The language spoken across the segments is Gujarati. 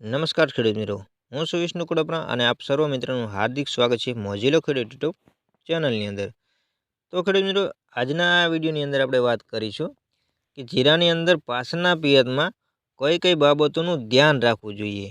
નમસ્કાર ખેડૂત મિત્રો, હું છું વિષ્ણુ કુડપરા અને આપ સર્વ મિત્રોનું હાર્દિક સ્વાગત છે મોજીલો ખેડૂત યુટ્યુબ ચેનલની અંદર। તો ખેડૂત મિત્રો, આજના આ વિડીયોની અંદર આપણે વાત કરીશું કે જીરાની અંદર પાસના પિયતમાં કઈ કઈ બાબતોનું ધ્યાન રાખવું જોઈએ,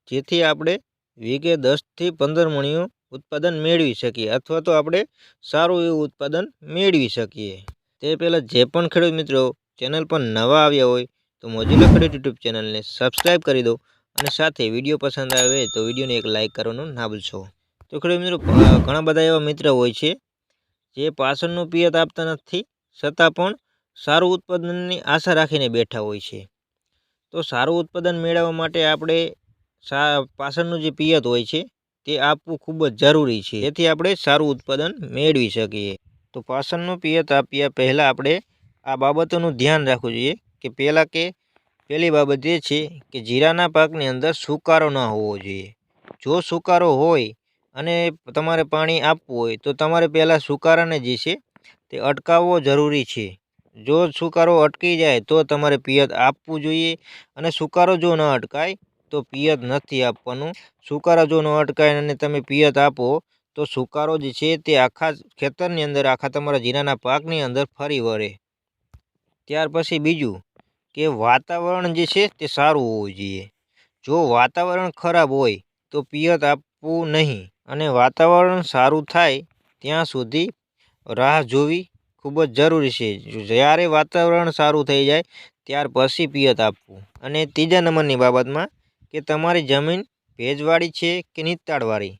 જેથી આપણે વીઘે 10 થી 15 મણનું ઉત્પાદન મેળવી શકીએ અથવા તો આપણે સારું એવું ઉત્પાદન મેળવી શકીએ। તે પહેલાં જે પણ ખેડૂત મિત્રો ચેનલ પર નવા આવ્યા હોય તો મોજીલો ખેડૂત યુટ્યુબ ચેનલને સબસ્ક્રાઈબ કરી દો અને સાથે વિડીયો પસંદ આવે તો વિડીયોને એક લાઇક કરવાનું ના ભૂલશો। તો ખેડૂત મિત્રો, ઘણા બધા એવા મિત્ર હોય છે જે પાછળનું પિયત આપતા નથી છતાં પણ સારું ઉત્પાદનની આશા રાખીને બેઠા હોય છે। તો સારું ઉત્પાદન મેળવવા માટે આપણે પાછળનું જે પિયત હોય છે તે આપવું ખૂબ જ જરૂરી છે, જેથી આપણે સારું ઉત્પાદન મેળવી શકીએ। તો પાછળનું પિયત આપ્યા પહેલાં આપણે આ બાબતોનું ધ્યાન રાખવું જોઈએ કે પહેલી બાબત એ છે કે જીરાના પાકની અંદર સુકારો ન હોવો જોઈએ। જો સુકારો હોય અને તમારે પાણી આપવું હોય તો તમારે પહેલાં સુકારાને જે છે તે અટકાવવો જરૂરી છે। જો સુકારો અટકી જાય તો તમારે પિયત આપવું જોઈએ અને સુકારો જો ન અટકાય તો પિયત નથી આપવાનું। સુકારો જો ન અટકાય અને તમે પિયત આપો તો સુકારો જે છે તે આખા ખેતરની અંદર, આખા તમારા જીરાના પાકની અંદર ફરી વળે। ત્યાર પછી બીજું કે વાતાવરણ જે છે તે સારું હોવું જોઈએ। જો વાતાવરણ ખરાબ હોય તો પિયત આપવું નહીં અને વાતાવરણ સારું થાય ત્યાં સુધી રાહ જોવી ખૂબ જ જરૂરી છે। જ્યારે વાતાવરણ સારું થઈ જાય ત્યાર પછી પિયત આપવું। અને ત્રીજા નંબરની બાબતમાં કે તમારી જમીન ભેજવાળી છે કે નીચાણવાળી।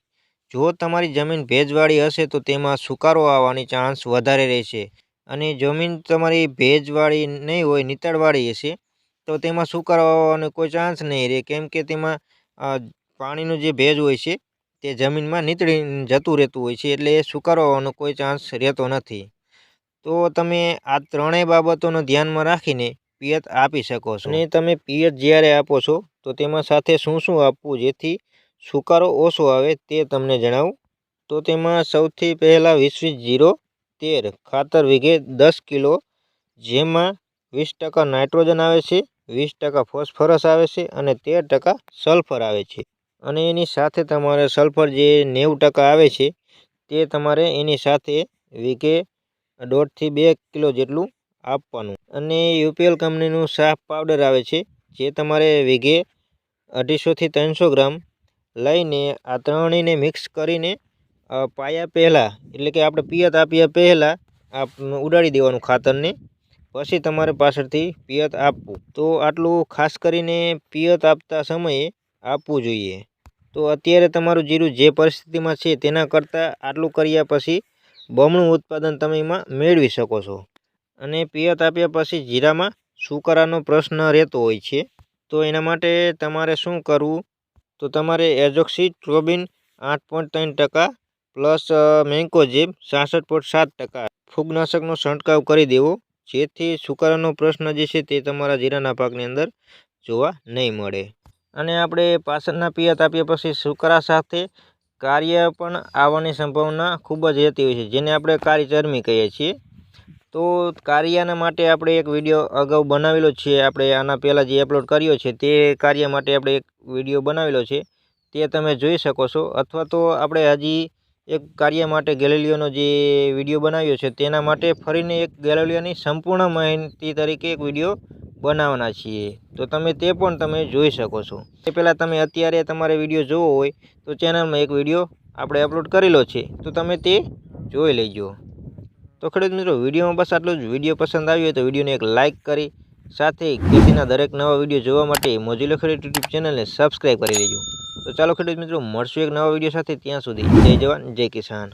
જો તમારી જમીન ભેજવાળી હશે તો તેમાં સુકારો આવવાની ચાન્સ વધારે રહેશે અને જમીન તમારી ભેજવાળી નહીં હોય, નીચાણવાળી હશે તો તેમાં સુકારો આવવાનો કોઈ ચાન્સ નહીં રહે, કેમ કે તેમાં પાણીનું જે ભેજ હોય છે તે જમીનમાં નીતળી જતું રહેતું હોય છે, એટલે સુકારો આવવાનો કોઈ ચાન્સ રહેતો નથી। તો તમે આ ત્રણેય બાબતોને ધ્યાનમાં રાખીને પિયત આપી શકો છો। અને તમે પિયત જ્યારે આપો છો તો તેમાં સાથે શું શું આપવું જેથી સુકારો ઓછો આવે તે તમને જણાવું। તો તેમાં સૌથી પહેલાં 20-20-0-13 ખાતર વીઘે 10 કિલો, જેમાં 20% નાઇટ્રોજન આવે છે, 20% ફોસ્ફરસ આવે છે અને 13% સલ્ફર આવે છે। અને એની સાથે તમારે સલ્ફર જે 90% આવે છે તે તમારે એની સાથે વીઘે 1.5 થી 2 કિલો જેટલું આપવાનું। અને યુપીએલ કંપનીનું સાફ પાવડર આવે છે જે તમારે વીઘે 250 થી 300 ગ્રામ લઈને આ ત્રણેયને મિક્સ કરીને પાયા પહેલાં, એટલે કે આપણે પિયત આપ્યા પહેલાં ઉડાડી દેવાનું ખાતરને, પછી તમારે પાછળથી પિયત આપવું। તો આટલું ખાસ કરીને પિયત આપતા સમયે આપવું જોઈએ। તો અત્યારે તમારું જીરું જે પરિસ્થિતિમાં છે તેના કરતાં આટલું કર્યા પછી બમણું ઉત્પાદન તમે એમાં મેળવી શકો છો। અને પિયત આપ્યા પછી જીરામાં સુકારાનો પ્રશ્ન રહેતો હોય છે, તો એના માટે તમારે શું કરવું, તો તમારે એઝોક્સિસ્ટ્રોબિન 8.3% પ્લસ મેન્કોઝેબ 66.7% ફૂગનાશકનો છંટકાવ કરી દેવો, જેથી સુકારાનો પ્રશ્ન જે છે તે તમારા જીરાના પાકની અંદર જોવા નહીં મળે। અને આપણે પાછળના પિયત આપ્યા પછી સુકારા સાથે કાર્ય પણ આવવાની સંભાવના ખૂબ જ રહેતી હોય છે, જેને આપણે કાળી ચરમી કહીએ છીએ। તો કાર્યના માટે આપણે એક વિડીયો અગાઉ બનાવેલો છે, આપણે આના પહેલાં જે અપલોડ કર્યો છે તે કાર્ય માટે આપણે એક વિડીયો બનાવેલો છે, તે તમે જોઈ શકો છો। અથવા તો આપણે હજી એક કાર્ય માટે ગેલેલિયોનો જે વિડીયો બનાવ્યો છે તેના માટે ફરીને એક ગેલેલિયોની સંપૂર્ણ માહિતી તરીકે એક વિડીયો બનાવવાના છીએ, તો તમે તે પણ તમે જોઈ શકો છો। તે પહેલાં તમે અત્યારે તમારે વિડીયો જોવો હોય તો ચેનલમાં એક વિડીયો આપણે અપલોડ કરેલો છે, તો તમે તે જોઈ લેજો। તો ખેડૂત મિત્રો, વિડીયોમાં બસ આટલું જ। વિડીયો પસંદ આવ્યો હોય તો વિડીયોને એક લાઇક કરી સાથે ખેતીના દરેક નવા વિડીયો જોવા માટે મોજીલો ખેડૂત યુટ્યુબ ચેનલને સબસ્ક્રાઈબ કરી લેજો। તો ચાલો ખેડૂત મિત્રો, મળશું એક નવા વિડીયો સાથે, ત્યાં સુધી જય જવાન જય કિસાન।